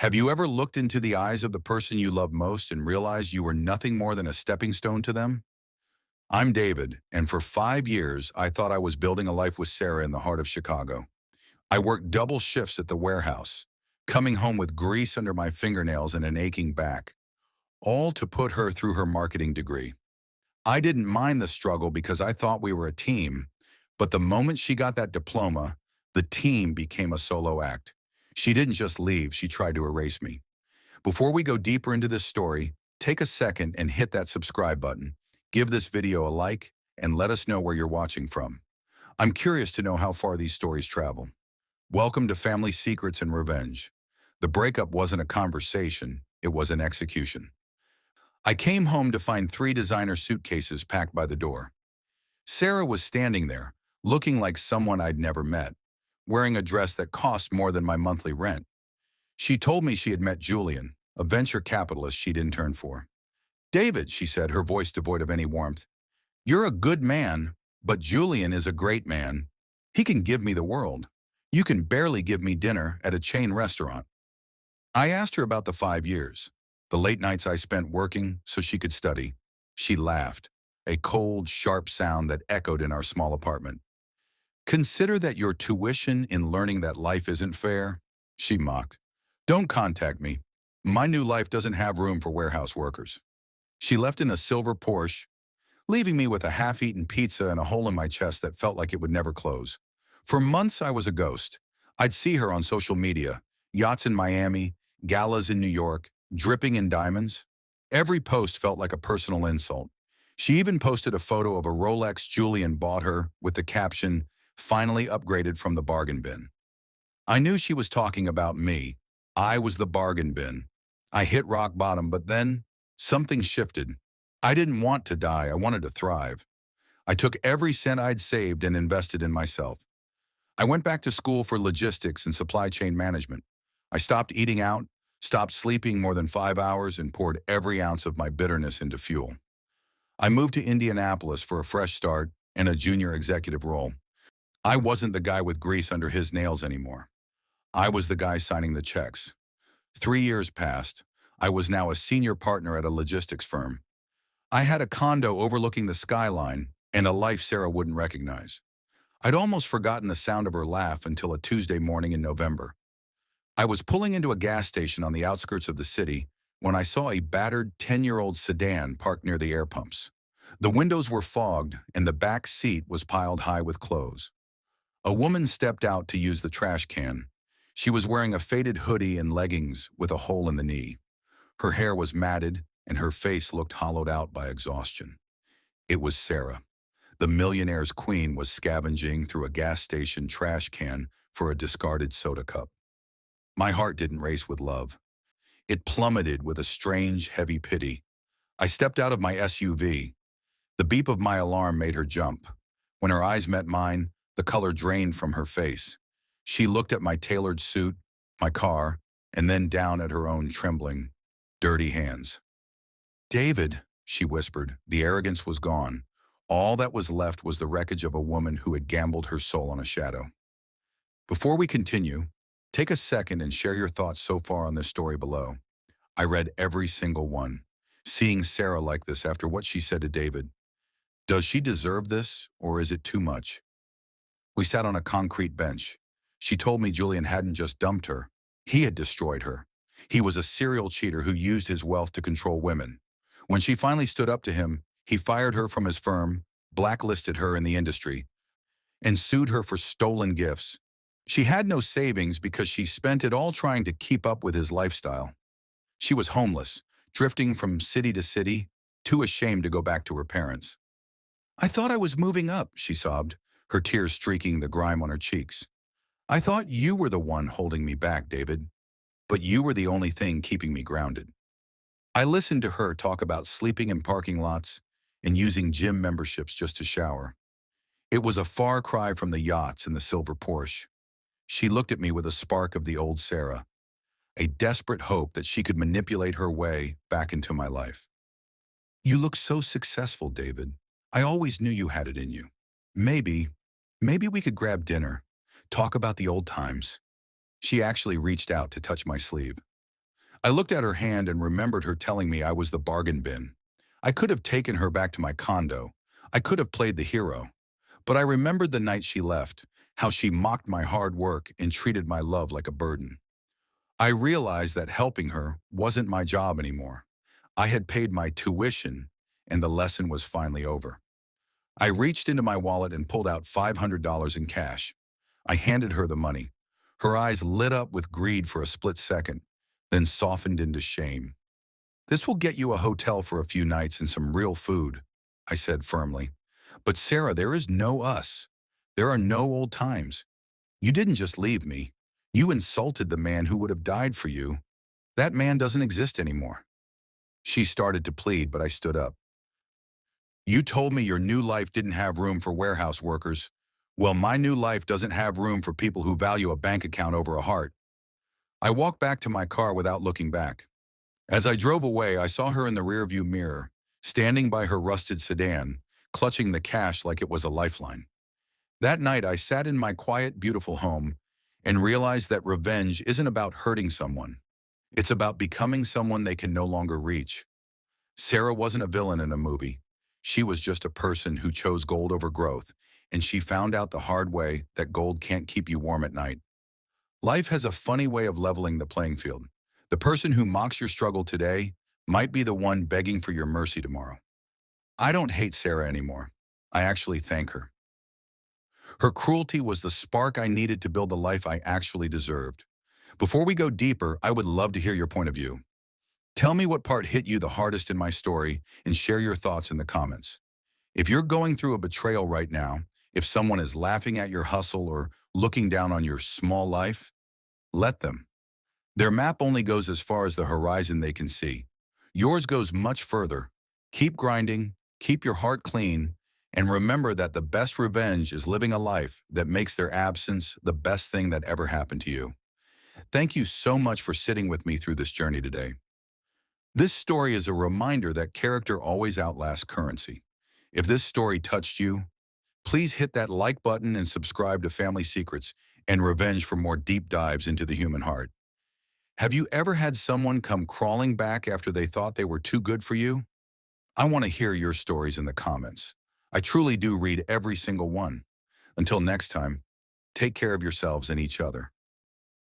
Have you ever looked into the eyes of the person you love most and realized you were nothing more than a stepping stone to them? I'm David, and for 5 years, I thought I was building a life with Sarah in the heart of Chicago. I worked double shifts at the warehouse, coming home with grease under my fingernails and an aching back, all to put her through her marketing degree. I didn't mind the struggle because I thought we were a team, but the moment she got that diploma, the team became a solo act. She didn't just leave, she tried to erase me. Before we go deeper into this story, take a second and hit that subscribe button. Give this video a like and let us know where you're watching from. I'm curious to know how far these stories travel. Welcome to Family Secrets and Revenge. The breakup wasn't a conversation, it was an execution. I came home to find 3 designer suitcases packed by the door. Sarah was standing there, looking like someone I'd never met, wearing a dress that cost more than my monthly rent. She told me she had met Julian, a venture capitalist she'd interned for. "David," she said, her voice devoid of any warmth, "you're a good man, but Julian is a great man. He can give me the world. You can barely give me dinner at a chain restaurant." I asked her about the 5 years, the late nights I spent working so she could study. She laughed, a cold, sharp sound that echoed in our small apartment. "Consider that your tuition in learning that life isn't fair," she mocked. "Don't contact me. My new life doesn't have room for warehouse workers." She left in a silver Porsche, leaving me with a half-eaten pizza and a hole in my chest that felt like it would never close. For months, I was a ghost. I'd see her on social media, yachts in Miami, galas in New York, dripping in diamonds. Every post felt like a personal insult. She even posted a photo of a Rolex Julian bought her with the caption, "Finally upgraded from the bargain bin." I knew she was talking about me. I was the bargain bin. I hit rock bottom, but then something shifted. I didn't want to die, I wanted to thrive. I took every cent I'd saved and invested in myself. I went back to school for logistics and supply chain management. I stopped eating out, stopped sleeping more than 5 hours, and poured every ounce of my bitterness into fuel. I moved to Indianapolis for a fresh start and a junior executive role. I wasn't the guy with grease under his nails anymore. I was the guy signing the checks. 3 years passed. I was now a senior partner at a logistics firm. I had a condo overlooking the skyline and a life Sarah wouldn't recognize. I'd almost forgotten the sound of her laugh until a Tuesday morning in November. I was pulling into a gas station on the outskirts of the city when I saw a battered 10-year-old sedan parked near the air pumps. The windows were fogged and the back seat was piled high with clothes. A woman stepped out to use the trash can. She was wearing a faded hoodie and leggings with a hole in the knee. Her hair was matted and her face looked hollowed out by exhaustion. It was Sarah. The Millionaire's queen was scavenging through a gas station trash can for a discarded soda cup. My heart didn't race with love. It plummeted with a strange, heavy pity. I stepped out of my SUV. The beep of my alarm made her jump. When her eyes met mine, the color drained from her face. She looked at my tailored suit, my car, and then down at her own trembling, dirty hands. "David," she whispered, the arrogance was gone. All that was left was the wreckage of a woman who had gambled her soul on a shadow. Before we continue, take a second and share your thoughts so far on this story below. I read every single one. Seeing Sarah like this after what she said to David. Does she deserve this, or is it too much? We sat on a concrete bench. She told me Julian hadn't just dumped her. He had destroyed her. He was a serial cheater who used his wealth to control women. When she finally stood up to him, he fired her from his firm, blacklisted her in the industry, and sued her for stolen gifts. She had no savings because she spent it all trying to keep up with his lifestyle. She was homeless, drifting from city to city, too ashamed to go back to her parents. "I thought I was moving up," she sobbed, her tears streaking the grime on her cheeks. "I thought you were the one holding me back, David, but you were the only thing keeping me grounded." I listened to her talk about sleeping in parking lots and using gym memberships just to shower. It was a far cry from the yachts and the silver Porsche. She looked at me with a spark of the old Sarah, a desperate hope that she could manipulate her way back into my life. "You look so successful, David. I always knew you had it in you. Maybe we could grab dinner, talk about the old times." She actually reached out to touch my sleeve. I looked at her hand and remembered her telling me I was the bargain bin. I could have taken her back to my condo. I could have played the hero. But I remembered the night she left, how she mocked my hard work and treated my love like a burden. I realized that helping her wasn't my job anymore. I had paid my tuition, and the lesson was finally over. I reached into my wallet and pulled out $500 in cash. I handed her the money. Her eyes lit up with greed for a split second, then softened into shame. "This will get you a hotel for a few nights and some real food," I said firmly. "But Sarah, there is no us. There are no old times. You didn't just leave me. You insulted the man who would have died for you. That man doesn't exist anymore." She started to plead, but I stood up. "You told me your new life didn't have room for warehouse workers. Well, my new life doesn't have room for people who value a bank account over a heart." I walked back to my car without looking back. As I drove away, I saw her in the rearview mirror, standing by her rusted sedan, clutching the cash like it was a lifeline. That night, I sat in my quiet, beautiful home and realized that revenge isn't about hurting someone. It's about becoming someone they can no longer reach. Sarah wasn't a villain in a movie. She was just a person who chose gold over growth, and she found out the hard way that gold can't keep you warm at night. Life has a funny way of leveling the playing field. The person who mocks your struggle today might be the one begging for your mercy tomorrow. I don't hate Sarah anymore. I actually thank her. Her cruelty was the spark I needed to build the life I actually deserved. Before we go deeper, I would love to hear your point of view. Tell me what part hit you the hardest in my story and share your thoughts in the comments. If you're going through a betrayal right now, if someone is laughing at your hustle or looking down on your small life, let them. Their map only goes as far as the horizon they can see. Yours goes much further. Keep grinding, keep your heart clean, and remember that the best revenge is living a life that makes their absence the best thing that ever happened to you. Thank you so much for sitting with me through this journey today. This story is a reminder that character always outlasts currency. If this story touched you, please hit that like button and subscribe to Family Secrets and Revenge for more deep dives into the human heart. Have you ever had someone come crawling back after they thought they were too good for you? I want to hear your stories in the comments. I truly do read every single one. Until next time, take care of yourselves and each other.